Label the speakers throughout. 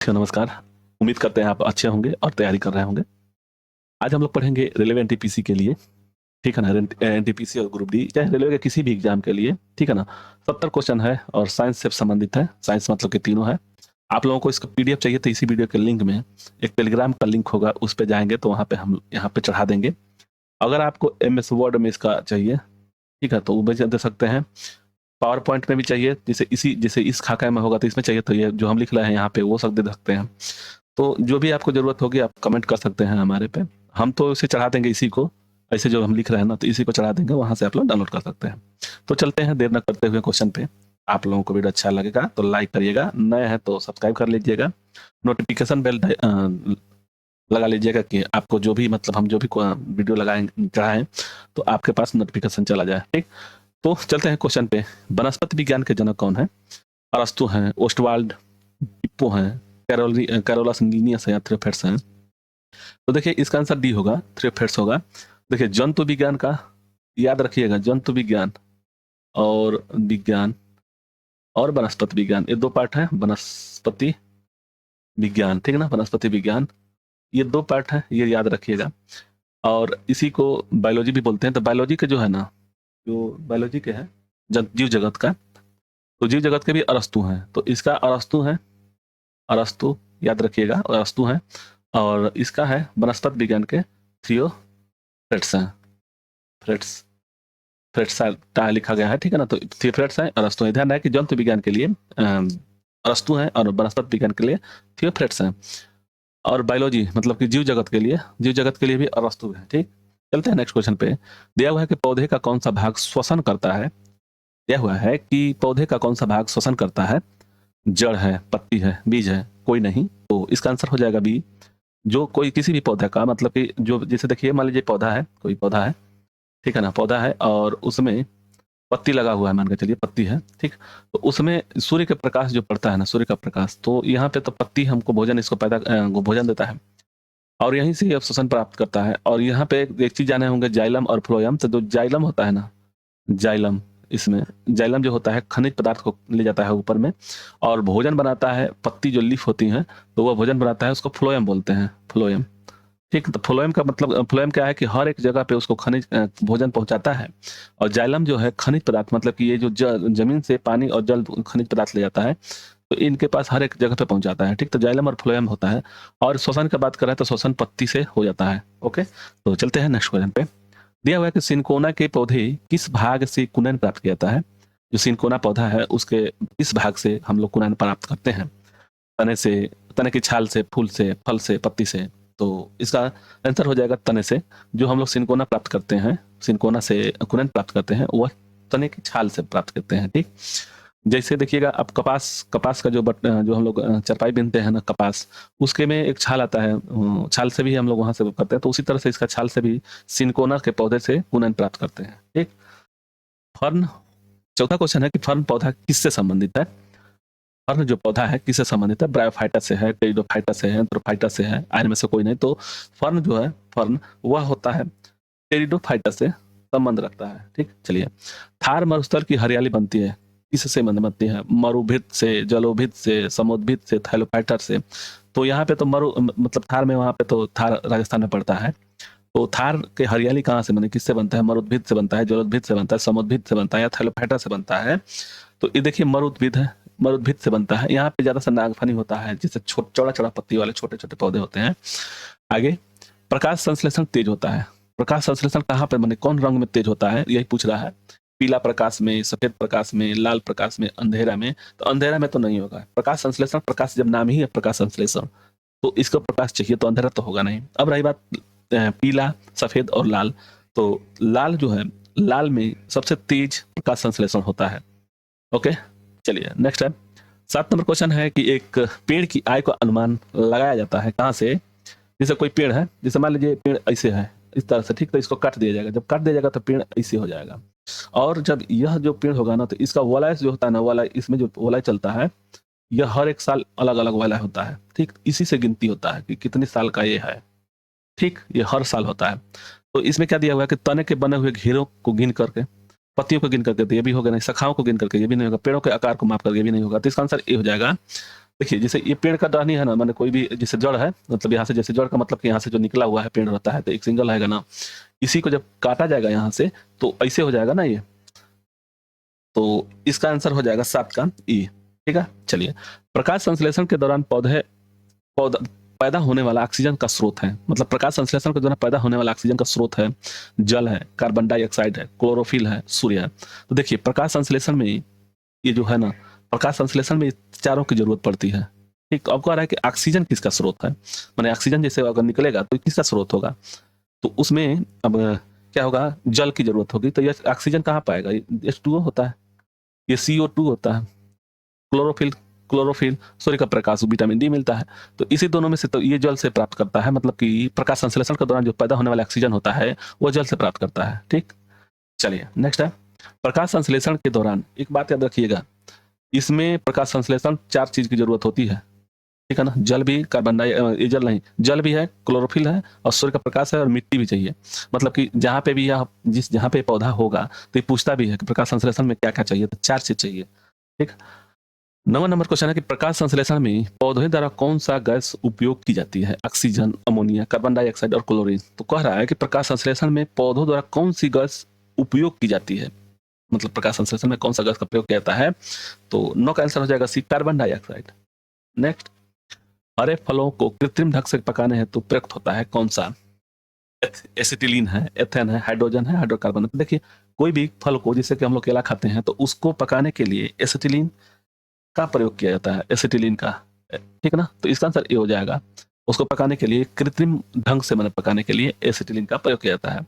Speaker 1: नमस्कार। उम्मीद करते हैं आप अच्छे होंगे और तैयारी कर रहे होंगे। आज हम लोग पढ़ेंगे रेलवे एनटीपीसी के लिए, ठीक है ना? एनटीपीसी और ग्रुप डी चाहे रेलवे के किसी भी एग्जाम के लिए, ठीक है ना? 70 क्वेश्चन है और साइंस से संबंधित है। साइंस मतलब कि तीनों है। आप लोगों को इसका पीडीएफ चाहिए तो इसी वीडियो के लिंक में एक टेलीग्राम का लिंक होगा, उस पे जाएँगे तो वहाँ पे हम यहाँ पे चढ़ा देंगे। अगर आपको एमएस वर्ड में इसका चाहिए, ठीक है, तो वो भी दे सकते हैं। पावर पॉइंट में भी चाहिए, जैसे इस खाका में होगा तो इसमें चाहिए तो ये जो हम लिख रहे हैं यहाँ पे वो सब दे सकते हैं। तो जो भी आपको ज़रूरत होगी आप कमेंट कर सकते हैं हमारे पे। हम तो इसे चढ़ा देंगे इसी को, ऐसे जो हम लिख रहे हैं ना, तो इसी को चढ़ा देंगे, वहाँ से आप लोग डाउनलोड कर सकते हैं। तो चलते हैं देर न करते हुए क्वेश्चन पे। आप लोगों को वीडियो अच्छा लगेगा तो लाइक करिएगा, नए हैं तो सब्सक्राइब कर लीजिएगा, नोटिफिकेशन बेल लगा लीजिएगा कि आपको जो भी मतलब हम जो भी वीडियो लगाएँ चढ़ाएँ तो आपके पास नोटिफिकेशन चला जाए, ठीक? तो चलते हैं क्वेश्चन पे। वनस्पति विज्ञान के जनक कौन है? अरस्तु हैं, ओस्टवाल्ड, हिप्पो हैं, कैरोलस लीनियस है या थ्योफ्रेट्स हैं? तो देखिए इसका आंसर डी होगा, थ्योफ्रेट्स होगा। देखिए जंतु विज्ञान का याद रखिएगा, जंतु विज्ञान और वनस्पति विज्ञान, ये दो पार्ट है। वनस्पति विज्ञान, ठीक है ना? वनस्पति विज्ञान ये दो पार्ट है, ये याद रखिएगा। और इसी को बायोलॉजी भी बोलते हैं। तो बायोलॉजी के जो है ना, जो बायोलॉजी के है जीव जगत का, तो जीव जगत के भी अरस्तु हैं। तो इसका अरस्तु है, अरस्तु याद रखिएगा, अरस्तु है। और इसका है वनस्पति विज्ञान के थियोफ्रेट्स हैं। फ्रेट्स फ्रेट्स लिखा गया है, ठीक है ना? तो थियोफ्रेट्स हैं, अरस्तु है। ध्यान रहे कि जंतु विज्ञान के लिए अरस्तु हैं और वनस्पति विज्ञान के लिए थियोफ्रेट्स हैं। और बायोलॉजी मतलब कि जीव जगत के लिए भी अरस्तु है, ठीक? चलते हैं नेक्स्ट क्वेश्चन पे। दिया हुआ है कि पौधे का कौन सा भाग श्वसन करता है? दिया हुआ है कि पौधे का कौन सा भाग श्वसन करता है? जड़ है, पत्ती है, बीज है, कोई नहीं। तो इसका आंसर हो जाएगा बी। जो कोई किसी भी पौधे का मतलब कि जो जैसे देखिए मान लीजिए पौधा है, कोई पौधा है, ठीक है ना? पौधा है और उसमें पत्ती लगा हुआ है, मान के चलिए पत्ती है, ठीक? तो उसमें सूर्य के प्रकाश जो पड़ता है ना, सूर्य का प्रकाश, तो यहाँ पे तो पत्ती हमको भोजन इसको भोजन देता है और यहीं से ये श्वसन प्राप्त करता है। और यहाँ पे एक चीज जाने होंगे, जाइलम और फ्लोएम। तो जो जाइलम होता है ना, जाइलम, इसमें जाइलम जो होता है खनिज पदार्थ को ले जाता है ऊपर में और भोजन बनाता है। पत्ती जो लीफ होती हैं तो वह भोजन बनाता है, उसको फ्लोएम बोलते हैं, फ्लोएम, ठीक? तो फ्लोएम का मतलब फ्लोएम क्या है कि हर एक जगह पे उसको खनिज भोजन पहुंचाता है। और जाइलम जो है खनिज पदार्थ मतलब कि ये जो जमीन से पानी और जल खनिज पदार्थ ले जाता है, तो इनके पास हर एक जगह पे पहुंचाता है, ठीक? तो जाइलम और फ्लोएम होता है। और श्वसन की बात करें तो श्वसन पत्ती से हो जाता है। ओके, तो चलते हैं नेक्स्ट क्वेश्चन पे। दिया हुआ है कि सिनकोना के पौधे किस भाग से कुनन प्राप्त किया जाता है? जो सिनकोना पौधा है उसके किस भाग से हम लोग कुनन प्राप्त करते हैं? तने से, तने की छाल से, फूल से, फल से, पत्ती से? तो इसका आंसर हो जाएगा तने से। जो हम लोग सिनकोना प्राप्त करते हैं, सिनकोना से कुनन प्राप्त करते हैं, वह तने की छाल से प्राप्त करते हैं, ठीक? जैसे देखिएगा अब कपास का जो हम लोग चरपाई बिनते हैं ना, कपास, उसके में एक छाल आता है, छाल से भी हम लोग वहां से करते हैं। तो उसी तरह से इसका छाल से भी सिनकोना के पौधे से कुनन प्राप्त करते हैं, ठीक? फर्न, चौथा क्वेश्चन है कि फर्न पौधा किससे संबंधित है? फर्न जो पौधा है किससे संबंधित है? ब्रायोफाइटा से है, टेरिडोफाइटा से है, एंथ्रोफाइटा से है, आइन में से कोई नहीं। तो फर्न जो है, फर्न वह होता है टेरिडोफाइटा से संबंध रखता है, ठीक? चलिए, थार मरुस्थल की हरियाली बनती है किससे बनती है? मरुभित से, जलोभित से, समुद्भित से, थैलोफाइटर से। तो यहाँ पे तो मतलब थार में, वहां पे तो थार राजस्थान में पड़ता है। तो थार के हरियाली कहाँ से बने, किससे बनता है? मरुद्भिद से बनता है, जलोद्भिद से बनता है, समुद्भिद से बनता है या थैलोफाइटा से बनता है? तो ये देखिए मरुद्भिद है, मरुद्भिद से बनता है। यहाँ पे ज्यादा सा नागफनी होता है, जिससे चौड़ा चौड़ा पत्ती वाले छोटे छोटे पौधे होते हैं। आगे, प्रकाश संश्लेषण तेज होता है। प्रकाश संश्लेषण कहाँ पे बने, कौन रंग में तेज होता है, यही पूछ रहा है। पीला प्रकाश में, सफेद प्रकाश में, लाल प्रकाश में, अंधेरा में? तो अंधेरा में तो नहीं होगा प्रकाश संश्लेषण। प्रकाश जब नाम ही है प्रकाश संश्लेषण, तो इसको प्रकाश चाहिए तो अंधेरा तो होगा नहीं। अब रही बात पीला, सफेद और लाल, तो लाल जो है, लाल में सबसे तेज प्रकाश संश्लेषण होता है। ओके, चलिए नेक्स्ट है। 7 नंबर क्वेश्चन है कि एक पेड़ की आयु का अनुमान लगाया जाता है कहाँ से? जैसे कोई पेड़ है, जैसे मान लीजिए पेड़ ऐसे है, इस तरह से, ठीक? तो इसको काट दिया जाएगा। जब काट दिया जाएगा तो पेड़ ऐसे हो जाएगा। और जब यह जो पेड़ होगा ना, तो इसका वलय जो होता है ना, वलय, इसमें जो वलय चलता है, यह हर एक साल अलग अलग वलय होता है, ठीक? इसी से गिनती होता है कि कितने साल का ये है, ठीक? ये हर साल होता है। तो इसमें क्या दिया हुआ है कि तने के बने हुए घेरों को गिन करके, पत्तियों को गिन करके, तो ये भी होगा नहीं, शाखाओं को गिन करके ये भी नहीं होगा, पेड़ों के आकार को माप करके ये भी नहीं होगा। तो इसका आंसर ए हो जाएगा। देखिए जैसे ये पेड़ का टहनी है ना, मैंने कोई भी जैसे जड़ है, मतलब यहाँ से जैसे जड़ का मतलब कि यहाँ से जो निकला हुआ है पेड़ रहता है तो एक सिंगल रहेगा ना, इसी को जब काटा जाएगा यहाँ से तो ऐसे हो जाएगा ना ये, तो इसका आंसर हो जाएगा 7 का ई। ठीक है, चलिए। प्रकाश संश्लेषण के दौरान पौधा पैदा होने वाला ऑक्सीजन का स्रोत है, मतलब प्रकाश संश्लेषण के दौरान पैदा होने वाला ऑक्सीजन का स्रोत है जल है, कार्बन डाइऑक्साइड है, क्लोरोफिल है, सूर्य है। तो देखिए प्रकाश संश्लेषण में ये जो है ना, प्रकाश संश्लेषण में चारों की जरूरत पड़ती है। ठीक, अब कह रहा है कि ऑक्सीजन किसका स्रोत है, मैंने ऑक्सीजन जैसे अगर निकलेगा तो किसका स्रोत होगा, तो उसमें अब क्या होगा, जल की जरूरत होगी। तो ये ऑक्सीजन कहाँ पाएगा, H2O होता है, ये CO2 होता है, क्लोरोफिल क्लोरोफिल सूर्य का प्रकाश, विटामिन डी मिलता है। तो इसी दोनों में से तो ये जल से प्राप्त करता है, मतलब कि प्रकाश संश्लेषण के दौरान जो पैदा होने वाला ऑक्सीजन होता है वो जल से प्राप्त करता है। ठीक, चलिए नेक्स्ट है। प्रकाश संश्लेषण के दौरान एक बात याद रखिएगा, इसमें प्रकाश संश्लेषण 4 चीज की जरूरत होती है। ठीक है ना, जल भी, कार्बन डाइऑक्साइड, जल नहीं, जल भी है, क्लोरोफिल है और सूर्य का प्रकाश है और मिट्टी भी चाहिए। मतलब कि जहाँ पे भी यह जहाँ पे पौधा होगा तो ये पूछता भी है कि प्रकाश संश्लेषण में क्या क्या चाहिए, तो 4 चीज चाहिए। ठीक, 9वां नंबर क्वेश्चन है कि प्रकाश संश्लेषण में पौधे द्वारा कौन सा गैस उपयोग की जाती है, ऑक्सीजन, अमोनिया, कार्बन डाइऑक्साइड और क्लोरीन। तो कह रहा है कि प्रकाश संश्लेषण में पौधों द्वारा कौन सी गैस उपयोग की जाती है, मतलब प्रकाश संश्लेषण में कौन सा गैस का प्रयोग किया जाता है। तो 9 का आंसर हो जाएगा सी, कार्बन डाइऑक्साइड। नेक्स्ट, हरे फलों को कृत्रिम ढंग से पकाने हेतु प्रयुक्त होता है कौन सा, एसिटिलीन है, एथेन है, हाइड्रोजन है, हाइड्रोकार्बन है। देखिए कोई भी फल को, जैसे कि हम लोग केला खाते हैं, तो उसको पकाने के लिए एसिटिलीन का प्रयोग किया जाता है, एसिटिलीन का। ठीक है ना, तो इसका आंसर ये हो जाएगा, उसको पकाने के लिए कृत्रिम ढंग से मैंने पकाने के लिए एसिटिलीन का प्रयोग किया जाता है।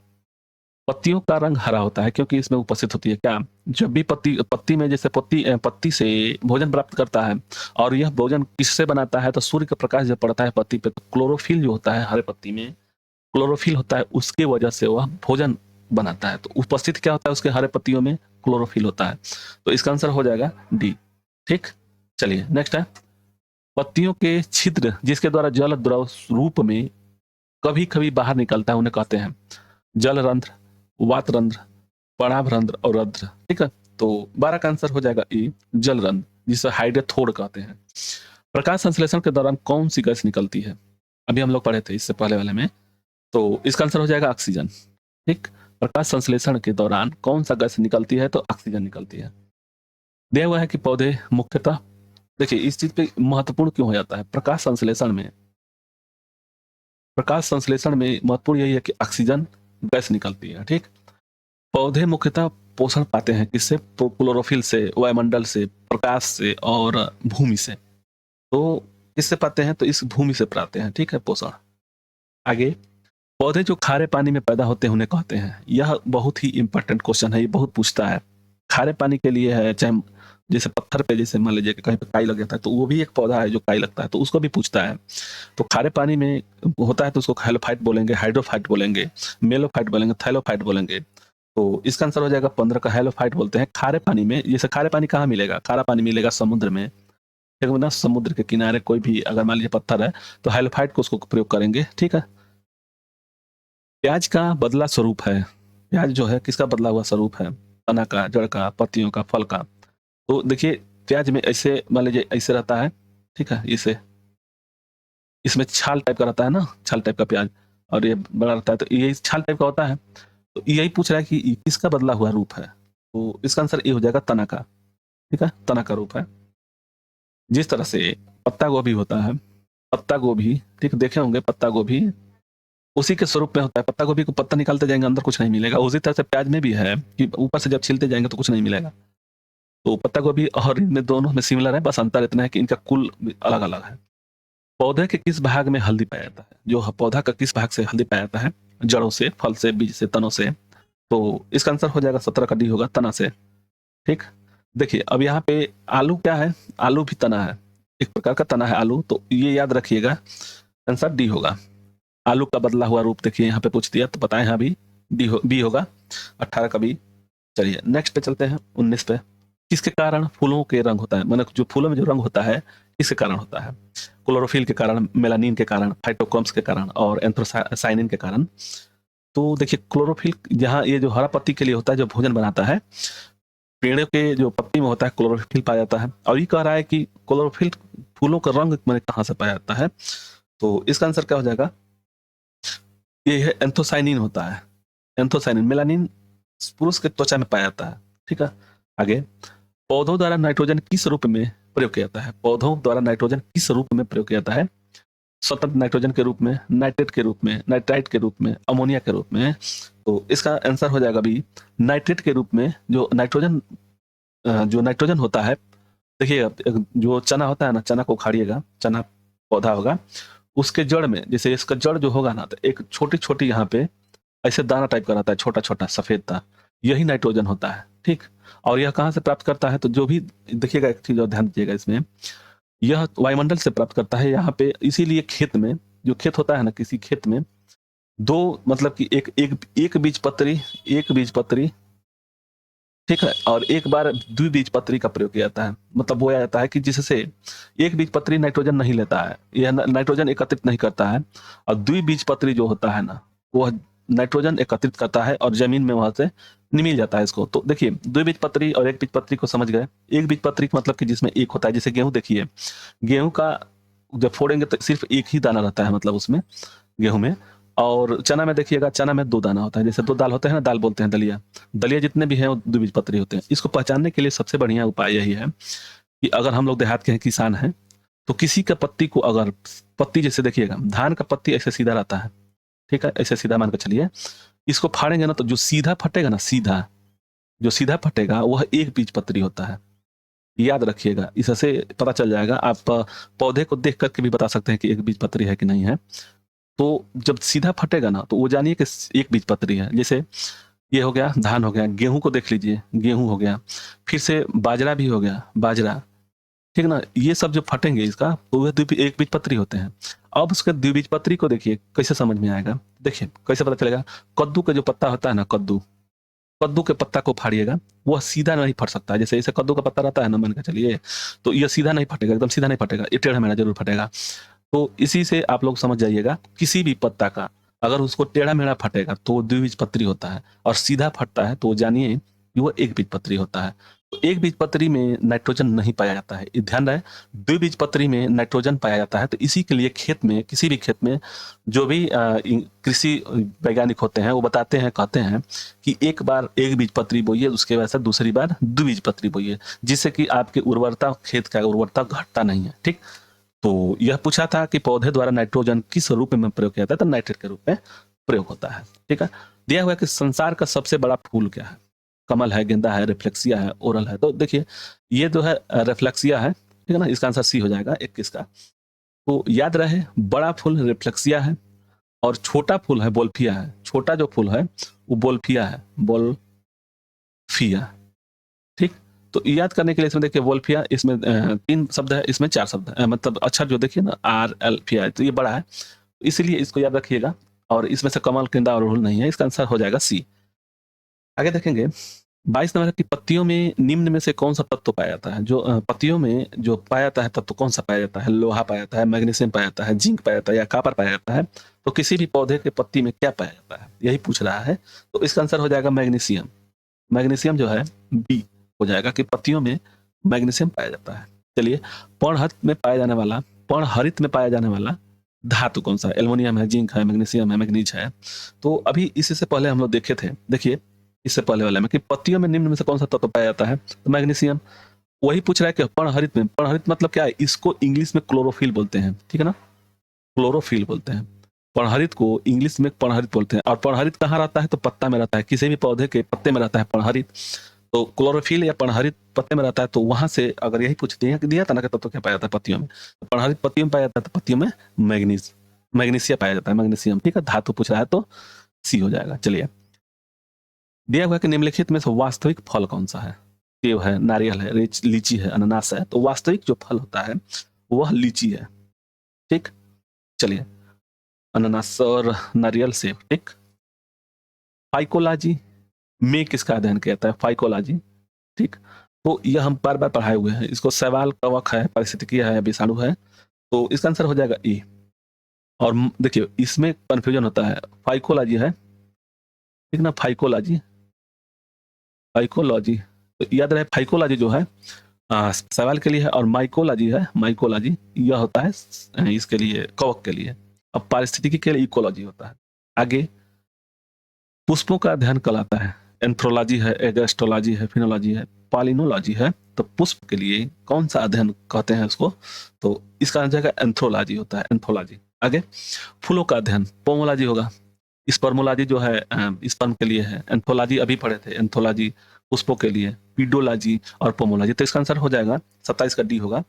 Speaker 1: पत्तियों का रंग हरा होता है क्योंकि इसमें उपस्थित होती है क्या, जब भी पत्ती में जैसे पत्ती से भोजन प्राप्त करता है, और यह भोजन किससे बनाता है, तो सूर्य का प्रकाश जब पड़ता है पत्ती पे, तो क्लोरोफिल जो होता है हरे पत्ती में, क्लोरोफिल होता है, उसके वजह से वह भोजन बनाता है। तो उपस्थित क्या होता है उसके हरे पत्तियों में, क्लोरोफिल होता है। तो इसका आंसर हो जाएगा डी। ठीक, चलिए नेक्स्ट है। पत्तियों के छिद्र जिसके द्वारा जल द्रव रूप में कभी कभी बाहर निकलता है उन्हें कहते हैं जल रंध्र, वात रंध्र, पराभ रंध्र और रंध्र। ठीक है, तो 12 का आंसर हो जाएगा ई, जल रंध्र, जिसे हाइड्रोथोर कहते हैं। प्रकाश संश्लेषण के दौरान कौन सी गैस निकलती है, अभी हम लोग पढ़े थे इससे पहले वाले में, तो इसका आंसर हो जाएगा ऑक्सीजन। ठीक, प्रकाश संश्लेषण के दौरान कौन सा गैस निकलती है, तो ऑक्सीजन निकलती है। दिया हुआ है कि पौधे मुख्यतः, देखिए इस चीज पे महत्वपूर्ण क्यों हो जाता है, प्रकाश संश्लेषण में महत्वपूर्ण यही है कि ऑक्सीजन गैस निकलती है। ठीक, पौधे मुख्यतः पोषण पाते हैं किससे, क्लोरोफिल से, वायुमंडल से, प्रकाश से और भूमि से। तो किससे पाते हैं, तो इस भूमि से पाते हैं। ठीक है, पोषण। आगे, पौधे जो खारे पानी में पैदा होते हैं उन्हें कहते हैं, यह बहुत ही इंपॉर्टेंट क्वेश्चन है, ये बहुत पूछता है। खारे पानी के लिए है, चाहे जैसे पत्थर पे, जैसे मान लीजिए कहीं पे काई लग जाता है, तो वो भी एक पौधा है जो काई लगता है, तो उसको भी पूछता है। तो खारे पानी में होता है तो उसको हैलोफाइट बोलेंगे, हाइड्रोफाइट बोलेंगे, मेलोफाइट बोलेंगे, थैलोफाइट बोलेंगे। तो इसका आंसर हो जाएगा 15 का, हैलोफाइट बोलते हैं खारे पानी में। जैसे खारे पानी कहाँ मिलेगा, खारा पानी मिलेगा समुद्र में। ठीक है ना, समुद्र के किनारे कोई भी अगर मान लीजिए पत्थर है तो हैलोफाइट को उसको प्रयोग करेंगे। ठीक है, प्याज का बदला स्वरूप है, प्याज जो है किसका बदला हुआ स्वरूप है, तना का, जड़ का, पत्तियों का, फल का। तो देखिए प्याज में ऐसे मान लीजिए ऐसे रहता है। ठीक है, इसे इसमें छाल टाइप का रहता है ना, छाल टाइप का प्याज, और ये बड़ा रहता है, तो ये छाल टाइप का होता है। तो यही पूछ रहा है कि ये किसका बदला हुआ रूप है, तो इसका आंसर ये हो जाएगा तना का। ठीक है, तना का रूप है। जिस तरह से पत्ता गोभी होता है, पत्ता गोभी, ठीक देखे होंगे पत्ता गोभी, उसी के स्वरूप में होता है। पत्ता गोभी को पत्ता निकालते जाएंगे अंदर कुछ नहीं मिलेगा, उसी तरह से प्याज में भी है कि ऊपर से जब छिलते जाएंगे तो कुछ नहीं मिलेगा। तो पत्ता गोभी और इनमें दोनों में सिमिलर है, बस अंतर इतना है कि इनका कुल अलग अलग है। पौधे के किस भाग में हल्दी पाया जाता है, जो पौधा का किस भाग से हल्दी पाया जाता है, जड़ों से, फल से, बीज से, तनों से। तो इसका आंसर हो जाएगा 17 का डी होगा, तना से। ठीक, देखिए अब यहाँ पे आलू क्या है, आलू भी तना है, एक प्रकार का तना है आलू, तो ये याद रखिएगा, आंसर डी होगा। आलू का बदला हुआ रूप देखिए यहाँ पे पूछ दिया, तो बताएं हाँ भी बी होगा, 18 का बी। चलिए नेक्स्ट पे चलते हैं, 19 पे। किसके कारण फूलों के रंग होता है, मतलब जो फूलों में जो रंग होता है किसके कारण होता है, क्लोरोफिल के कारण, मेलानिन के कारण, फाइटोक्रॉम्स के कारण और एंथ्रोसाइनिन के कारण। तो देखिए क्लोरोफिल जहाँ ये जो हरा पत्ती के लिए होता है जो भोजन बनाता है, पेड़ों के जो पत्ती में होता है क्लोरोफिल पाया जाता है, और ये कह रहा है कि क्लोरोफिल फूलों का रंग मैंने कहाँ से पाया जाता है, तो इसका आंसर क्या हो जाएगा, ये है एंथोसाइनिन होता है। एंथोसाइनिन, मेलानिन पुरुष के त्वचा में पाया जाता है। ठीक है, आगे, पौधों द्वारा नाइट्रोजन किस रूप में प्रयोग किया जाता है? पौधों द्वारा नाइट्रोजन किस रूप में प्रयोग किया जाता है? स्वतंत्र नाइट्रोजन के रूप में, नाइट्रेट के रूप में, नाइट्राइट के रूप में, अमोनिया के रूप में। तो इसका आंसर हो जाएगा भी नाइट्रेट के रूप में। जो नाइट्रोजन होता है, देखिएगा जो चना होता है ना, चना को उखाड़िएगा, चना पौधा होगा, उसके जड़ में, जैसे इसका जड़ जो होगा ना, तो एक छोटी छोटी यहाँ पे ऐसे दाना टाइप का रहता है, छोटा छोटा सफेद दा, यही नाइट्रोजन होता है। ठीक, और यह कहाँ से प्राप्त करता है, तो जो भी देखिएगा, एक चीज और ध्यान दीजिएगा इसमें, यह वायुमंडल से प्राप्त करता है यहाँ पे। इसीलिए खेत में, जो खेत होता है ना, किसी खेत में दो, मतलब कि एक बीज पत्री, ठीक है, और एक बार द्विबीजपत्री का प्रयोग किया जाता है। मतलब बोया जाता है कि जिससे एक बीजपत्री नाइट्रोजन नहीं लेता है, यह नाइट्रोजन एकत्रित नहीं करता है, और द्विबीजपत्री जो होता है ना, वह नाइट्रोजन एकत्रित करता है और जमीन में वहां से मिल जाता है इसको। तो देखिए, द्विबीजपत्री और एक बीजपत्री को समझ गए। एक बीजपत्री का मतलब कि जिसमें एक होता है, जैसे गेहूं, देखिए गेहूं का जब फोड़ेंगे तो सिर्फ एक ही दाना रहता है, मतलब उसमें, गेहूं में। और चना में देखिएगा, चना में दो दाना होता है, जैसे दो दाल होते हैं ना, दाल बोलते हैं दलिया। दलिया जितने भी हैं वो द्विबीजपत्री होते हैं। इसको पहचानने के लिए सबसे बढ़िया उपाय यही है कि अगर हम लोग देहात के हैं, किसान हैं, तो किसी का पत्ती को, अगर पत्ती, जैसे देखिएगा धान का पत्ती ऐसे सीधा रहता है, ठीक है, ऐसे सीधा मान के चलिए, इसको फाड़ेंगे ना, तो जो सीधा फटेगा ना, जो सीधा फटेगा वह एक बीजपत्री होता है। याद रखिएगा, इससे पता चल जाएगा। आप पौधे को देख करके भी बता सकते हैं कि एक बीजपत्री है कि नहीं है। तो जब सीधा फटेगा ना, तो वो जानिए कि एक बीजपत्री है। जैसे ये हो गया, धान हो गया, गेहूं को देख लीजिए, गेहूं हो गया, फिर से बाजरा भी हो गया, बाजरा, ठीक ना, ये सब जो फटेंगे इसका, तो वह एक बीजपत्री होते हैं। अब उसके द्विबीजपत्री को देखिए कैसे समझ में आएगा, देखिए कैसे पता चलेगा। कद्दू का जो पत्ता होता है ना, कद्दू, कद्दू के पत्ता को फाड़िएगा, वह सीधा नहीं फट सकता है। जैसे जैसे कद्दू का पत्ता रहता है ना, मान के चलिए, तो यह सीधा नहीं फटेगा, एकदम सीधा नहीं फटेगा, ये टेढ़ा मेढ़ा जरूर फटेगा। तो इसी से आप लोग समझ जाइएगा, किसी भी पत्ता का अगर उसको टेढ़ा मेढ़ा फटेगा तो वो द्विबीजपत्री होता है, और सीधा फटता है तो जानिए कि वो एक बीजपत्री होता है। तो एक बीजपत्री में नाइट्रोजन नहीं पाया जाता है, ये ध्यान रहे। द्विबीजपत्री में नाइट्रोजन पाया जाता है। तो इसी के लिए खेत में, किसी भी खेत में, जो भी कृषि वैज्ञानिक होते हैं वो बताते हैं, कहते हैं कि एक बार एक बीजपत्री बोइए, उसके बाद से दूसरी बार द्विबीजपत्री बोइए, जिससे कि आपकी उर्वरता, खेत का उर्वरता घटता नहीं है। ठीक, तो यह पूछा था कि पौधे द्वारा नाइट्रोजन किस रूप में प्रयोग किया जाता है, तो नाइट्रेट के रूप में प्रयोग होता है। ठीक है, दिया हुआ है कि संसार का सबसे बड़ा फूल क्या है? कमल है, गेंदा है, रिफ्लेक्सिया है, ओरल है। तो देखिए, ये जो है रिफ्लेक्सिया है, ठीक है ना, इसका आंसर सी हो जाएगा 21 का। तो याद रहे, बड़ा फूल रिफ्लेक्सिया है, और छोटा फूल है बोल्फिया है। छोटा जो फूल है वो बोल्फिया है, बोल्फिया। ठीक, तो याद करने के लिए इसमें देखिए, वोल्फिया, इसमें 3 शब्द है, इसमें 4 शब्द है, मतलब अक्षर जो देखिए ना, आर एल फिया, तो ये बड़ा है, इसलिए इसको याद रखिएगा। और इसमें से कमल, गेंदा और अड़हुल नहीं है, इसका आंसर हो जाएगा सी। आगे देखेंगे, 22 नंबर की, पत्तियों में निम्न में से कौन सा तत्व पाया जाता है? जो पत्तियों में जो पाया जाता है तत्व, कौन सा पाया जाता है? लोहा पाया जाता है, मैग्नीशियम पाया जाता है, जिंक पाया जाता है, या कॉपर पाया जाता है? तो किसी भी पौधे के पत्ती में क्या पाया जाता है, यही पूछ रहा है। तो इसका आंसर हो जाएगा मैग्नीशियम। मैग्नीशियम जो है बी हो जाएगा, कि पत्तियों में मैग्नीशियम पाया जाता है। चलिए, पर्णहरित में पाया जाने वाला धातु कौन सा है? एल्युमिनियम है, जिंक है, मैग्नीशियम है, मैग्नीज है। तो अभी इससे पहले हम लोग देखे थे, देखिए इससे पहले वाले में, कि पत्तियों में निम्न में से कौन सा तत्व पाया जाता है, तो मैग्नीशियम। वही पूछ रहा है कि पर्णहरित में, पर्णहरित मतलब क्या है? इसको इंग्लिश में क्लोरोफिल बोलते हैं, ठीक है ना, क्लोरोफिल बोलते हैं। पर्णहरित को इंग्लिश में पर्णहरित बोलते हैं। और पर्णहरित कहाँ रहता है? तो पत्ता में रहता है, किसी भी पौधे के पत्ते में रहता है पर्णहरित। तो क्लोरोफिल या पर्णहरित पत्ते में रहता है। तो वहां से अगर यही पूछ दिया था ना कि तत्व क्या पाया जाता है पत्तियों में, तो पर्णहरित पत्तियों में पाया जाता है, तो पत्तियों में मैग्नीशिया पाया जाता है, मैग्नीशियम। ठीक है, धातु पूछ रहा है तो सी हो जाएगा। चलिए, दिया हुआ कि निम्नलिखित में से वास्तविक फल कौन सा है? सेब है, नारियल है, लीची है, अनानास है। तो वास्तविक जो फल होता है वह लीची है। ठीक, चलिए, अनानास और नारियल, सेब। ठीक, फाइकोलॉजी में किसका अध्ययन किया जाता है? फाइकोलॉजी। ठीक, तो यह हम बार बार पढ़ाए हुए हैं इसको। सवाल, कवक है, पारिस्थितिकी है, विषाणु है। तो इसका आंसर हो जाएगा ई। और देखिए, इसमें कंफ्यूजन होता है, फाइकोलॉजी है, ठीक ना, फाइकोलॉजी, फाइकोलॉजी, तो याद रहे फाइकोलॉजी जो है सवाल के लिए है, और माइकोलॉजी है, माइकोलॉजी यह होता है इसके लिए, कवक के लिए। अब पारिस्थितिकी के लिए इकोलॉजी होता है। आगे पुष्पों का अध्ययन कहलाता है, एंथ्रोलॉजी है, एगेस्ट्रोलॉजी है, फिनोलॉजी है, पालिनोलॉजी है। तो पुष्प के लिए कौन सा अध्ययन कहते हैं उसको, तो इसका आंसर एंथ्रोलॉजी होता है, एंथ्रोलॉजी। आगे फूलों का अध्ययन पोमोलॉजी होगा। स्पर्मोलॉजी जो है स्पर्म के लिए है। एंथोलॉजी अभी पढ़े थे, एंथोलॉजी पुष्पों के लिए, पीडोलॉजी और पोमोलॉजी। तो इसका आंसर हो जाएगा 27 का डी होगा,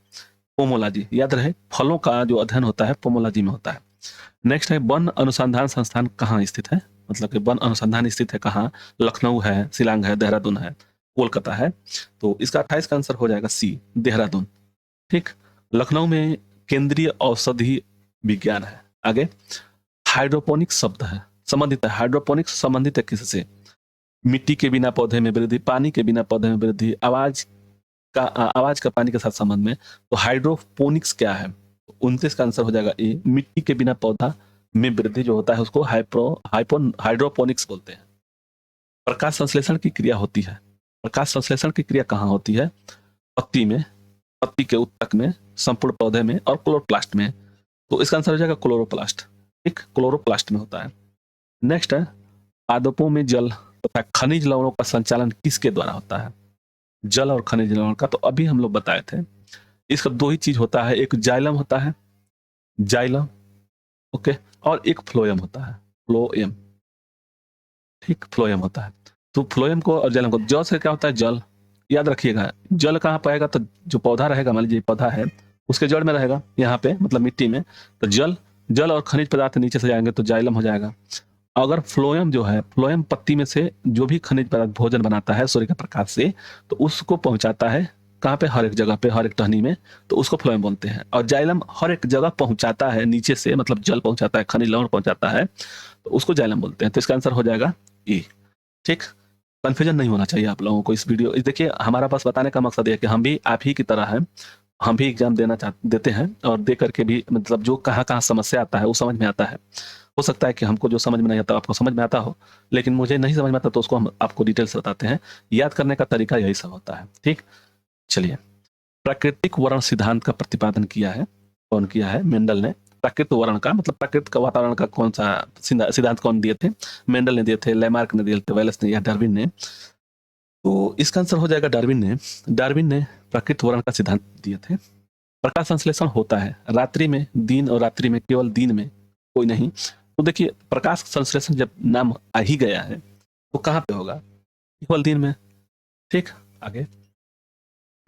Speaker 1: पोमोलॉजी। याद रहे फलों का जो अध्ययन होता है पोमोलॉजी में होता है। नेक्स्ट है वन अनुसंधान संस्थान कहाँ स्थित है, मतलब कि वन अनुसंधान स्थित है कहाँ, लखनऊ है, शिलांग है, देहरादून है, कोलकाता है। तो इसका 28 का आंसर हो जाएगा सी, देहरादून। ठीक, लखनऊ में केंद्रीय औषधि विज्ञान है। आगे हाइड्रोपोनिक्स शब्द है, संबंधित है, हाइड्रोपोनिक्स संबंधित है किससे, मिट्टी के बिना पौधे में वृद्धि, पानी के बिना पौधे में वृद्धि, आवाज का पानी के साथ संबंध में। तो हाइड्रोपोनिक्स क्या है, 29 का आंसर हो जाएगा ए, मिट्टी के बिना पौधा में वृद्धि जो होता है उसको हाइड्रोपोनिक्स बोलते हैं। प्रकाश संश्लेषण की क्रिया होती है, प्रकाश संश्लेषण की क्रिया कहाँ होती है, पत्ती में, पत्ती के उत्तक में, संपूर्ण पौधे में और क्लोरोप्लास्ट में। तो इसका आंसर हो जाएगा क्लोरोप्लास्ट। ठीक, क्लोरोप्लास्ट में होता है। नेक्स्ट है पादपों में जल तथा खनिज लवणों का संचालन किसके द्वारा होता है, जल और खनिज लवण का। तो अभी हम लोग बताए थे, इसका दो ही चीज होता है, एक जाइलम होता है, जाइलम, ओके, और एक फ्लोएम होता है, फ्लोएम। ठीक, फ्लोएम होता है। तो फ्लोएम को और जाइलम को, जल से क्या होता है, जल। याद रखिएगा जल कहाँ पाएगा, तो जो पौधा रहेगा, मान लीजिए पौधा है उसके जड़ में रहेगा, यहाँ पे मतलब मिट्टी में। तो जल और खनिज पदार्थ नीचे से जाएंगे तो जाइलम हो जाएगा। अगर फ्लोएम जो है, फ्लोएम पत्ती में से जो भी खनिज पदार्थ भोजन बनाता है सूर्य के प्रकाश से, तो उसको पहुंचाता है कहाँ पे, हर एक जगह पे, हर एक टहनी में, तो उसको फ्लोएम बोलते हैं। और जाइलम हर एक जगह पहुंचाता है नीचे से, मतलब जल पहुंचाता है, खनिज लवण पहुंचाता है, तो उसको जाइलम बोलते हैं। तो इसका आंसर हो जाएगा ए। ठीक, कंफ्यूजन नहीं होना चाहिए आप लोगों को इस वीडियो। देखिए हमारा पास बताने का मकसद है कि हम भी आप ही की तरह है, हम भी एग्जाम देते हैं, और दे करके भी मतलब जो कहाँ कहाँ समस्या आता है वो समझ में आता है। हो सकता है कि हमको जो समझ में नहीं आता आपको समझ में आता हो, लेकिन मुझे नहीं समझ में आता तो उसको हम आपको डिटेल से बताते हैं। याद करने का तरीका यही सब होता है। ठीक, चलिए, प्राकृतिक वर्ण सिद्धांत का प्रतिपादन किया है, कौन किया है, मेंडल ने। प्राकृतिक वर्ण का मतलब प्राकृतिक का वातावरण का कौन सा सिद्धांत कौन दिए थे, मेंडल ने दिए थे, लेमार्क ने दिए थे, वेलेस ने या डार्विन ने। तो इसका आंसर हो जाएगा डार्विन ने। डार्विन ने प्राकृतिक वर्ण का सिद्धांत दिए थे। प्रकाश संश्लेषण होता है रात्रि में, दिन और रात्रि में, केवल दिन में कोई नहीं। तो देखिए प्रकाश संश्लेषण जब नाम आ ही गया है तो कहाँ पे होगा, केवल दिन में। ठीक, आगे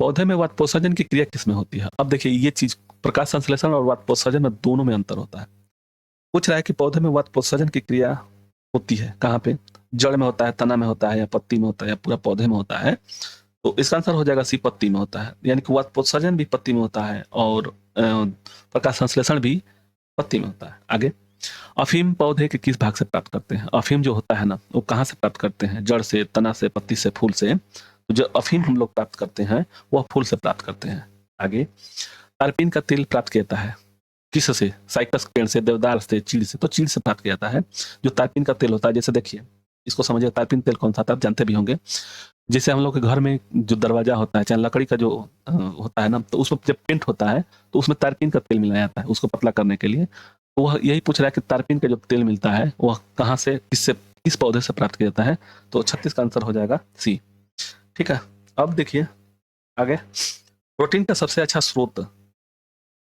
Speaker 1: पौधे में वातपोत्सर्जन की क्रिया किसमें होती है। अब देखिए ये चीज, प्रकाश संश्लेषण और वातपोत्सर्जन में दोनों में अंतर होता है। पूछ रहा है कि पौधे में वातपोत्सर्जन की क्रिया होती है कहाँ पे, जड़ में होता है, तना में होता है, या पत्ती में होता है, या पूरा पौधे में होता है। तो इसका आंसर हो जाएगा सी, पत्ती में होता है। यानी कि वातपोत्सर्जन भी पत्ती में होता है और प्रकाश संश्लेषण भी पत्ती में होता है। आगे अफीम पौधे के किस भाग से प्राप्त करते हैं, अफीम जो होता है ना वो कहाँ से प्राप्त करते हैं, जड़ से, तना से, पत्ती से, फूल से। तो जो अफीम हम लोग प्राप्त करते हैं वह फूल से प्राप्त करते हैं। आगे तारपीन का तेल प्राप्त किया जाता है किससे, साइकस पेड़ से, देवदार से, चीड़ से। तो चीड़ से प्राप्त किया जाता है जो तारपीन का तेल होता है। जैसे देखिए इसको समझिए, तारपीन तेल कौन सा था आप जानते भी होंगे। जैसे हम लोग के घर में जो दरवाजा होता है, चाहे लकड़ी का जो होता है ना, तो उसमें जब पेंट होता है तो उसमें तारपीन का तेल मिलाया जाता है उसको पतला करने के लिए। तो वह यही पूछ रहा है कि तारपीन का जो तेल मिलता है वह कहाँ से, किससे, किस पौधे से प्राप्त किया जाता है। तो 36 का आंसर हो जाएगा सी। ठीक है, अब देखिए आगे, प्रोटीन का सबसे अच्छा स्रोत,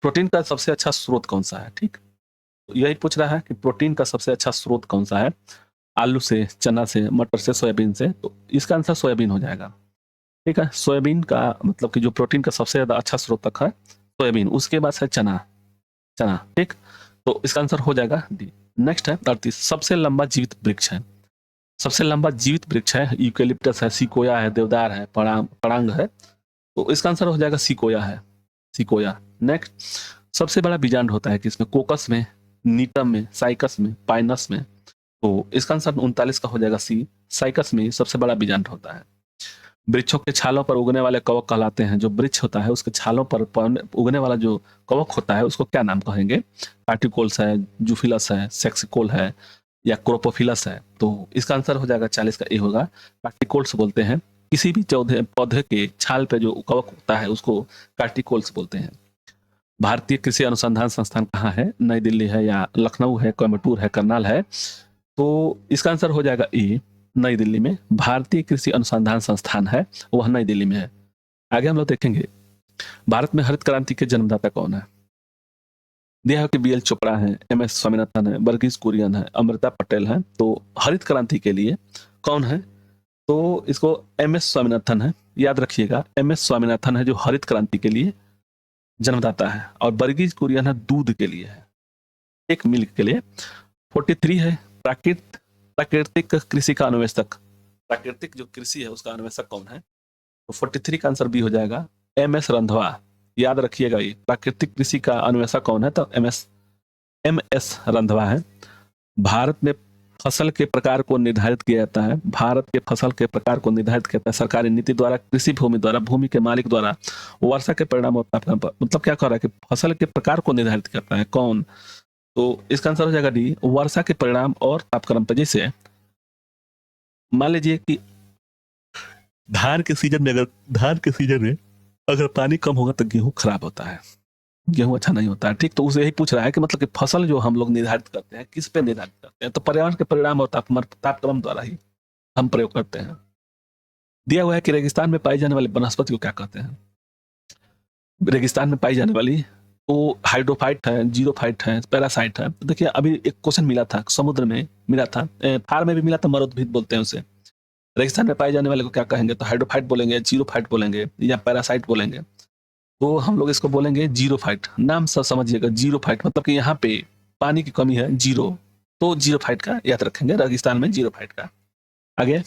Speaker 1: प्रोटीन का सबसे अच्छा स्रोत कौन सा है। ठीक, तो यही पूछ रहा है कि प्रोटीन का सबसे अच्छा स्रोत कौन सा है, आलू से, चना से, मटर से, सोयाबीन से। तो इसका आंसर सोयाबीन हो जाएगा। ठीक है, सोयाबीन का मतलब कि जो प्रोटीन का सबसे ज्यादा अच्छा स्रोत है सोयाबीन, उसके बाद है चना, चना। ठीक, तो इसका आंसर हो जाएगा डी। नेक्स्ट है 38, सबसे लंबा जीवित वृक्ष है, सबसे लंबा जीवित वृक्ष है, यूकेलिप्टस है, सिकोया है, देवदार है, परांग है। तो इसका आंसर हो जाएगा सिकोया है, सिकोया। नेक्स्ट, सबसे बड़ा बीजांड होता है किसमें, कोकस में, नीटम में, साइकस में, पाइनस में। तो इसका आंसर 39 का हो जाएगा सी, साइकस में सबसे बड़ा बीजांड होता है। वृक्षों के छालों पर उगने वाले कवक कहलाते हैं, जो वृक्ष होता है उसके छालों पर उगने वाला जो कवक होता है उसको क्या नाम कहेंगे, पार्टिकोल्स है, जूफिलस है, सेक्सिकोल है, या क्रोपोफिलस है। तो इसका आंसर हो जाएगा 40 का ए होगा, पार्टिकोल्स बोलते हैं किसी भी पौधे के छाल पे जो कवक होता है उसको कार्टिकोल्स बोलते हैं। भारतीय कृषि अनुसंधान संस्थान कहाँ है? नई दिल्ली है या लखनऊ है, कोयम्बटूर है, करनाल है? तो इसका आंसर हो जाएगा ए, नई दिल्ली में। भारतीय कृषि अनुसंधान संस्थान है, वह नई दिल्ली में है। आगे हम लोग देखेंगे भारत में हरित क्रांति के जन्मदाता कौन है? दिया है कि बी एल चोपड़ा है, एम एस स्वामीनाथन है, वर्गीज कुरियन है, अमृता पटेल है। तो हरित क्रांति के लिए कौन है? तो इसको एम एस स्वामीनाथन है, याद रखिएगा। एम एस स्वामीनाथन है जो हरित क्रांति के लिए जन्मदाता है, और वर्गीज कुरियन है दूध के लिए है, एक मिल्क के लिए। 43 है प्राकृतिक कृषि का अन्वेषक। प्राकृतिक जो कृषि है उसका अन्वेषक कौन है? तो 43 का आंसर बी हो जाएगा, एम एस रंधवा। याद रखिएगा, ये प्राकृतिक कृषि का अन्वेषक कौन है? तो एम एस रंधवा है। भारत में फसल के प्रकार को निर्धारित किया जाता है। भारत के फसल के प्रकार को निर्धारित किया जाता है सरकारी नीति द्वारा, कृषि भूमि द्वारा, भूमि के मालिक द्वारा, वर्षा के परिणाम और तापमान पर। मतलब क्या कह रहा है कि फसल के प्रकार को निर्धारित करता है कौन? तो इसका आंसर हो जाएगा डी, वर्षा के परिणाम और तापक्रम पर। जैसे मान लीजिए कि धान के सीजन में अगर पानी कम होगा तो गेहूं खराब होता है, गेहूं अच्छा नहीं होता है, ठीक। तो उसे यही पूछ रहा है कि मतलब कि फसल जो हम लोग निर्धारित करते हैं किस पे निर्धारित करते हैं? तो पर्यावरण के परिणाम और तापक्रम द्वारा ही हम प्रयोग करते हैं। दिया हुआ है कि रेगिस्तान में पाई जाने वाली वनस्पति को क्या कहते हैं? रेगिस्तान में पाई जाने वाली तो हाइड्रोफाइट है, जीरोफाइट है, पैरासाइट है। तो देखिए अभी एक क्वेश्चन मिला था, समुद्र में मिला था, फार में भी मिला था, मरुद्भिद बोलते हैं उसे। रेगिस्तान में पाए जाने वाले को क्या कहेंगे? तो हाइड्रोफाइट बोलेंगे, जीरोफाइट बोलेंगे या पैरासाइट बोलेंगे। तो हम लोग इसको बोलेंगे जीरोफाइट। नाम सब समझिएगा, जीरोफाइट मतलब कि यहाँ पे पानी की कमी है, जीरो, तो जीरोफाइट का याद रखेंगे, रेगिस्तान में जीरोफाइट का। आगे,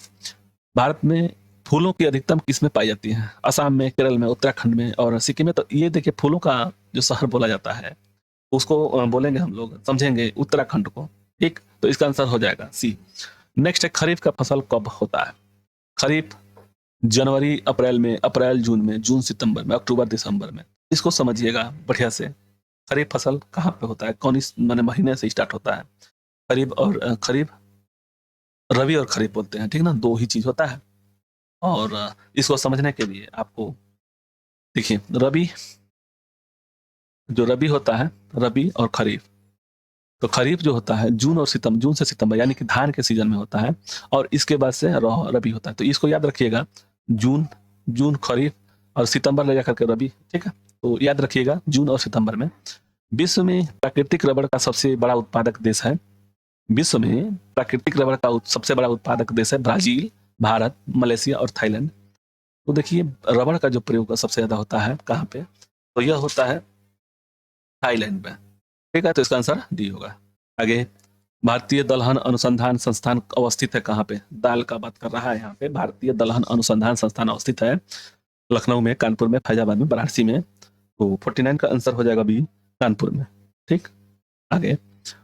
Speaker 1: भारत में फूलों की अधिकतम किसमें पाई जाती है? असम में, केरल में, उत्तराखंड में और सिक्किम में। तो ये देखिए फूलों का जो शहर बोला जाता है उसको बोलेंगे हम लोग, समझेंगे उत्तराखंड को, ठीक। तो इसका आंसर हो जाएगा सी। नेक्स्ट है, खरीफ का फसल कब होता है? खरीफ जनवरी अप्रैल में, अप्रैल जून में, जून सितंबर में, अक्टूबर दिसंबर में। इसको समझिएगा बढ़िया से। खरीफ फसल कहाँ पे होता है, कौन इस महीने से स्टार्ट होता है? खरीफ रबी और खरीफ बोलते हैं, ठीक ना, दो ही चीज होता है। और इसको समझने के लिए आपको देखिए, रबी होता है, रबी और खरीफ। तो खरीफ जो होता है जून से सितंबर, यानी कि धान के सीजन में होता है, और इसके बाद से रबी होता है। तो इसको याद रखिएगा, जून खरीफ और सितंबर ले जाकर के रबी, ठीक है। तो याद रखिएगा जून और सितंबर में। विश्व में प्राकृतिक रबड़ का सबसे बड़ा उत्पादक देश है? विश्व में प्राकृतिक रबड़ का सबसे बड़ा उत्पादक देश है ब्राजील, भारत, मलेशिया और थाईलैंड। तो देखिए रबड़ का जो प्रयोग सबसे ज्यादा होता है कहाँ पे? तो यह होता है थाईलैंड में, ठीक है। तो इसका आंसर डी होगा। आगे, भारतीय दलहन अनुसंधान संस्थान अवस्थित है कहाँ पे? दाल का बात कर रहा है यहाँ पे। भारतीय दलहन अनुसंधान संस्थान अवस्थित है लखनऊ में, कानपुर में, फैजाबाद में, वाराणसी में। तो 49 का आंसर हो जाएगा बी, कानपुर में, ठीक। आगे,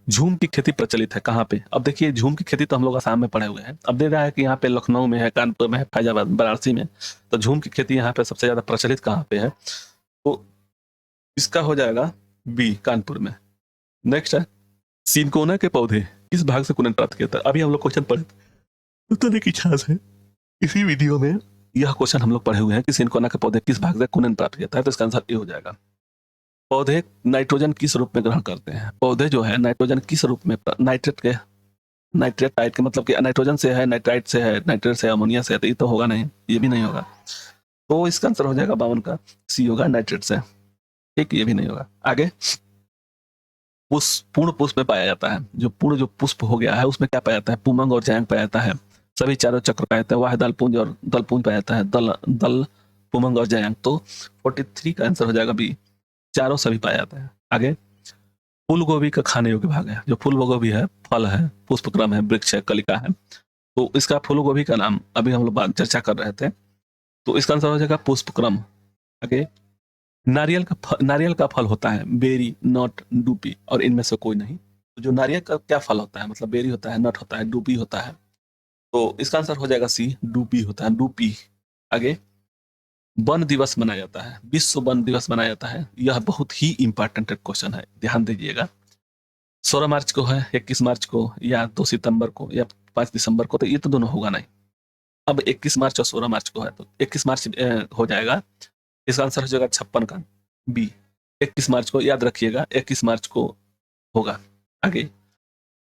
Speaker 1: झूम की खेती प्रचलित है कहाँ पे? अब देखिए झूम की खेती तो हम लोग आसाम में पढ़े हुए हैं, अब दे रहा है कि यहाँ पे लखनऊ में है, कानपुर में है, फैजाबाद, वाराणसी में। तो झूम की खेती यहाँ पे सबसे ज्यादा प्रचलित कहाँ पे है? तो इसका हो जाएगा बी, कानपुर में। नेक्स्ट है, सिनकोना के पौधे किस भाग से कुनन प्राप्त किया था? अभी हम लोग क्वेश्चन पढ़े, उत्तर की छाछ है। इसी वीडियो में यह क्वेश्चन हम लोग पढ़े हुए हैं कि सिनकोना के पौधे किस भाग से कुनन प्राप्त किया था। तो इसका आंसर ए हो जाएगा। पौधे नाइट्रोजन किस रूप में ग्रहण करते हैं? पौधे जो है नाइट्रोजन किस रूप में, नाइट्रेट के मतलब कि नाइट्रोजन से है, नाइट्राइट से है, नाइट्रेट से, अमोनिया से है। तो ये तो होगा नहीं, ये भी नहीं होगा। तो इसका आंसर हो जाएगा 52 का सी होगा, नाइट्रेट से, ठीक। ये भी नहीं होगा। आगे, पूर्ण पुष्प में पाया जाता है। जो पुष्प हो गया है उसमें क्या पाया जाता है? पुमंग और जायंग पाया जाता है। सभी चारों चक्र पाया जाता है। वाह दलपुंज और दलपुंज पाया जाता है। दल पुमंग और जायंग। तो 43 का आंसर हो जाएगा बी, चारों सभी पाया जाता है। आगे, फूल गोभी का खाने योग्य भाग है। जो फूल गोभी है, फल है, पुष्पक्रम है, वृक्ष है, कलिका है। तो इसका फूल गोभी का नाम अभी हम लोग चर्चा कर रहे थे, तो इसका आंसर हो जाएगा पुष्पक्रम। आगे, नारियल का फल होता है बेरी, नट, डूपी, और इनमें से कोई नहीं। तो जो नारियल का क्या फल होता है? मतलब बेरी होता है, नट होता है, डूपी होता है। तो इसका आंसर हो जाएगा सी, डूपी होता है, डूपी। आगे, वन दिवस मनाया जाता है, विश्व वन दिवस मनाया जाता है। यह बहुत ही इंपॉर्टेंट क्वेश्चन है, ध्यान दीजिएगा। 16 मार्च को है, 21 मार्च को, या 2 सितंबर को, या 5 दिसंबर को? तो ये तो दोनों होगा नहीं। अब 21 मार्च और 16 मार्च को है, तो 21 मार्च हो जाएगा, इसका आंसर हो जाएगा 56 का बी। 21 मार्च को याद रखिएगा, 21 मार्च को होगा। आगे,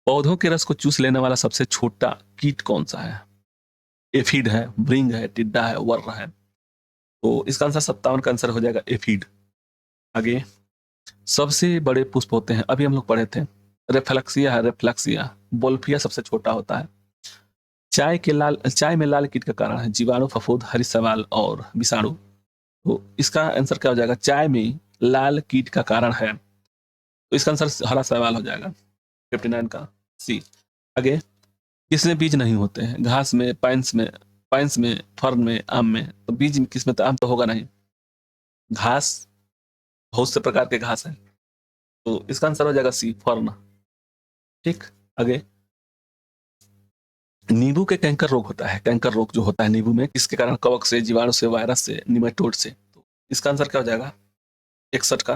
Speaker 1: पौधों के रस को चूस लेने वाला सबसे छोटा कीट कौन सा है? एफिड है, भृंग है, टिड्डा है, वर्म है। तो इसका आंसर 57 का आंसर हो जाएगा एफिड। आगे, सबसे बड़े पुष्प होते हैं, अभी हम लोग पढ़े थे, रेफ्लेक्सिया है, रेफ्लेक्सिया। बोल्फिया सबसे छोटा होता है। चाय में लाल कीट का कारण है जीवाणु, फफूंद, हरी सवाल और विषाणु। तो इसका आंसर क्या हो जाएगा? चाय में लाल कीट का कारण है, तो इसका आंसर हरा सवाल हो जाएगा 59 का सी। आगे, किसमें बीज नहीं होते हैं? घास में, पाइन्स में, फर्न में, आम में। तो बीज किसमें? तो आम तो होगा नहीं। घास, बहुत से प्रकार के घास है, तो इसका आंसर हो जाएगा सी, फर्न। ठीक। आगे, नींबू के कैंकर रोग होता है। कैंकर रोग जो होता है नींबू में, किसके कारण? कवक से, जीवाणु से, वायरस से, निमेटोड से। तो इसका आंसर क्या हो जाएगा? 61 का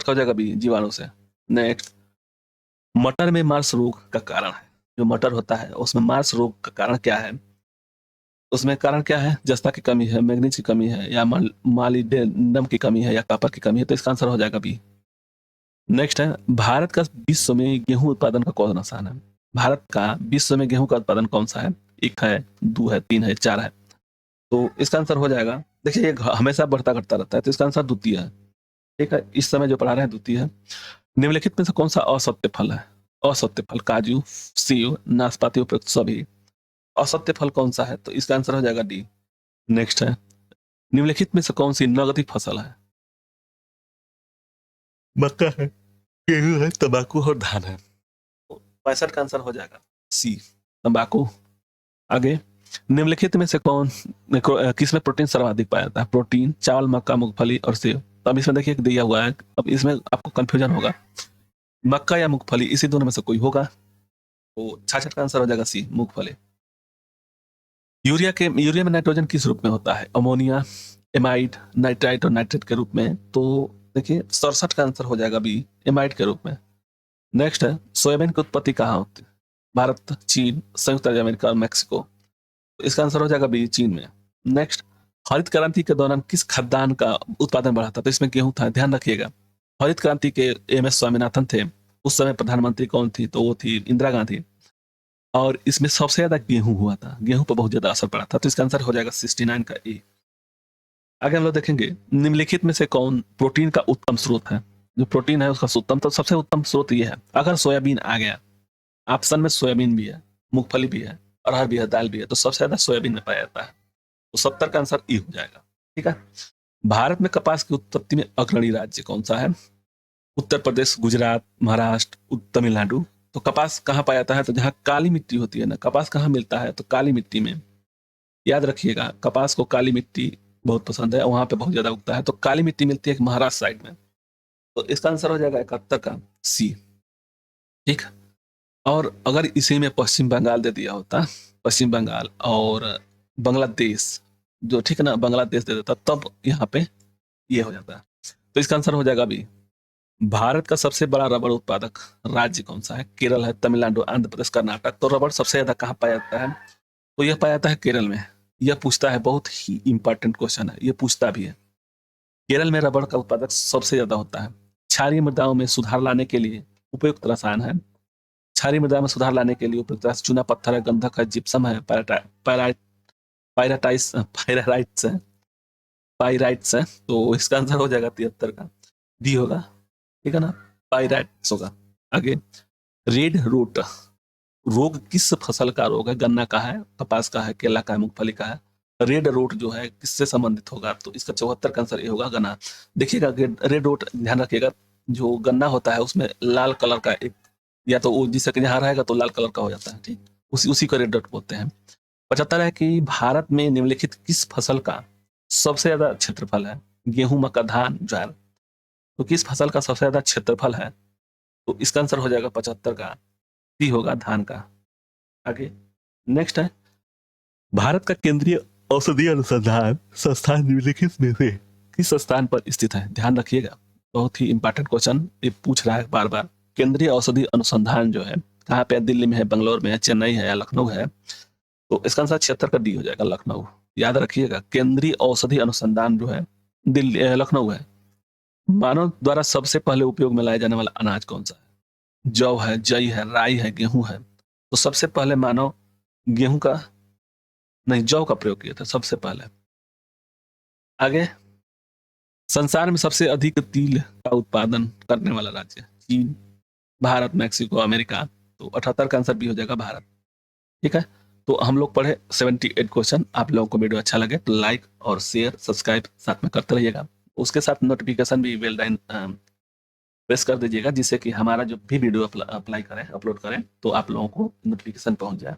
Speaker 1: हो जाएगा बी, जीवाणु से। नेक्स्ट, मटर में मार्स रोग का कारण है। जो मटर होता है उसमें मार्स रोग का कारण क्या है? उसमें कारण क्या है? जस्ता की कमी है, मैग्नीज की कमी है, या मालिब्डेनम की कमी है, या कॉपर की कमी है। तो इसका आंसर हो जाएगा बी। नेक्स्ट है, भारत का विश्व में गेहूं उत्पादन का कौन सा स्थान है? भारत का विश्व में गेहूं का उत्पादन कौन सा है? 1 है, 2 है, 3 है, 4 है। तो इसका आंसर हो जाएगा, देखिए ये हमेशा बढ़ता घटता रहता है, तो इसका आंसर द्वितीय है। ठीक है, इस समय जो पढ़ा रहे हैं द्वितीय है। निम्नलिखित में से कौन सा असत्य फल है? असत्य फल, काजू, सेब, नाशपाती, उपयुक्त सभी। असत्य फल कौन सा है? तो इसका आंसर हो जाएगा डी। नेक्स्ट है, निम्नलिखित में से कौन सी नगदी फसल है? मक्का है, गेहूं है, तंबाकू और धान है। 65 का आंसर हो जाएगा सी, तंबाकू। आगे, निम्नलिखित में से किसमें प्रोटीन सर्वाधिक पाया जाता है? प्रोटीन, चावल, मक्का, मूंगफली और सेब। तो अब इसमें देखिए दिया हुआ है, अब इसमें आपको कंफ्यूजन होगा, मक्का या मूंगफली, इसी दोनों में से कोई होगा। तो 66 का आंसर हो जाएगा सी, मूंगफली। यूरिया में नाइट्रोजन किस रूप में होता है? अमोनिया, एमाइड, नाइट्राइट और नाइट्रेट के रूप में। तो देखिए 67 का आंसर हो जाएगा बी, एमाइड के रूप में। नेक्स्ट है, सोयाबीन की उत्पत्ति कहाँ होती है? भारत, चीन, संयुक्त राज्य अमेरिका और मैक्सिको। तो इसका आंसर हो जाएगा बी, चीन में। नेक्स्ट, हरित क्रांति के दौरान किस खाद्यान्न का उत्पादन बढ़ा था? तो इसमें गेहूं था, ध्यान रखिएगा। हरित क्रांति के एम.एस. स्वामीनाथन थे, उस समय प्रधानमंत्री कौन थी? तो वो थी इंदिरा गांधी। और इसमें सबसे ज्यादा गेहूं हुआ था, गेहूं पर बहुत ज्यादा असर पड़ा था। तो इसका आंसर हो जाएगा 69 का ए। आगे हम लोग देखेंगे, निम्नलिखित में से कौन प्रोटीन का उत्तम स्रोत है? जो प्रोटीन है उसका उत्तम, तो सबसे उत्तम स्रोत ये है, अगर सोयाबीन आ गया ऑप्शन में, सोयाबीन भी है, मूंगफली भी है, अरहर भी है, दाल भी है, तो सबसे ज्यादा सोयाबीन में पाया जाता है। तो 70 का आंसर ई हो जाएगा। ठीक है। भारत में कपास की उत्पत्ति में अग्रणी राज्य कौन सा है? उत्तर प्रदेश, गुजरात, महाराष्ट्र, तमिलनाडु। तो कपास कहाँ पाया जाता है? तो जहाँ काली मिट्टी होती है ना, कपास कहाँ मिलता है? तो काली मिट्टी में। याद रखिएगा, कपास को काली मिट्टी बहुत पसंद है, वहां पे बहुत ज्यादा उगता है। तो काली मिट्टी मिलती है महाराष्ट्र साइड में। तो इसका आंसर हो जाएगा 71 का सी। ठीक। और अगर इसी में पश्चिम बंगाल दे दिया होता, पश्चिम बंगाल और बांग्लादेश, जो ठीक है ना, बांग्लादेश दे देता, तब यहाँ पे ये हो जाता है। तो इसका आंसर हो जाएगा अभी, भारत का सबसे बड़ा रबड़ उत्पादक राज्य कौन सा है? केरल है, तमिलनाडु, आंध्र प्रदेश, कर्नाटक। तो रबड़ सबसे ज्यादा कहाँ पाया जाता है? तो यह पाया जाता है केरल में। यह पूछता है, बहुत ही इंपॉर्टेंट क्वेश्चन है, यह पूछता भी है। केरल में रबड़ का उत्पादक सबसे ज्यादा होता है। क्षारीय मृदाओं में सुधार लाने के लिए उपयुक्त रसायन है। क्षारीय मृदा में सुधार लाने के लिए उपयुक्त चूना पत्थर है, गंधक है, जिप्सम है, पायराइट्स है, पाइराइट्स है। तो इसका आंसर हो जाएगा 73 का डी होगा। ठीक है ना, पाइराइट्स होगा। आगे, रेड रोट रोग किस फसल का रोग है? गन्ना का है, कपास का है, केला का है, मूंगफली का है। रेड रोट जो है किससे संबंधित होगा? तो इसका 74 का आंसर ये होगा, गन्ना। देखिएगा, रेड रोट ध्यान रखिएगा, जो गन्ना होता है उसमें लाल कलर का एक, या तो वो जिससे कि यहाँ रहेगा तो लाल कलर का हो जाता है। ठीक, उसी को रेड रोट बोलते हैं। 75 है कि भारत में निम्नलिखित किस फसल का सबसे ज्यादा क्षेत्रफल है? गेहूं, मक्का, धान, ज्वार। तो किस फसल का सबसे ज्यादा क्षेत्रफल है? तो इसका आंसर हो जाएगा 75 का सी होगा, धान का। आगे, नेक्स्ट है, भारत का केंद्रीय औषधीय अनुसंधान संस्थान निम्नलिखित में से किस स्थान पर स्थित है? ध्यान रखिएगा, बहुत ही इंपॉर्टेंट क्वेश्चन ये पूछ रहा है बार बार। केंद्रीय औषधि अनुसंधान जो है कहाँ पे? दिल्ली में है, बंगलोर में है, चेन्नई है, या लखनऊ है। तो इसका आंसर 76 का डी हो जाएगा, लखनऊ। याद रखिएगा, केंद्रीय औषधि अनुसंधान जो है दिल्ली लखनऊ है। मानव द्वारा सबसे पहले उपयोग में लाया जाने वाला अनाज कौन सा है? जौ है, जई है, राई है, गेहूं है। तो सबसे पहले मानव गेहूं का नहीं, जौ का प्रयोग किया था सबसे पहले। आगे, संसार में सबसे अधिक तिल का उत्पादन करने वाला राज्य? चीन, भारत, मैक्सिको, अमेरिका। तो 78 का आंसर भी हो जाएगा भारत। ठीक है, तो हम लोग पढ़े 78 क्वेश्चन। आप लोगों को वीडियो अच्छा लगे तो लाइक और शेयर सब्सक्राइब साथ में करते रहिएगा। उसके साथ नोटिफिकेशन भी बेल डाइन प्रेस कर दीजिएगा, जिससे कि हमारा जो भी वीडियो अप्लाई करें, अपलोड करें, तो आप लोगों को नोटिफिकेशन पहुंच जाए।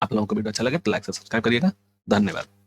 Speaker 1: आप लोगों को वीडियो अच्छा लगे तो लाइक से सब्सक्राइब करिएगा। धन्यवाद।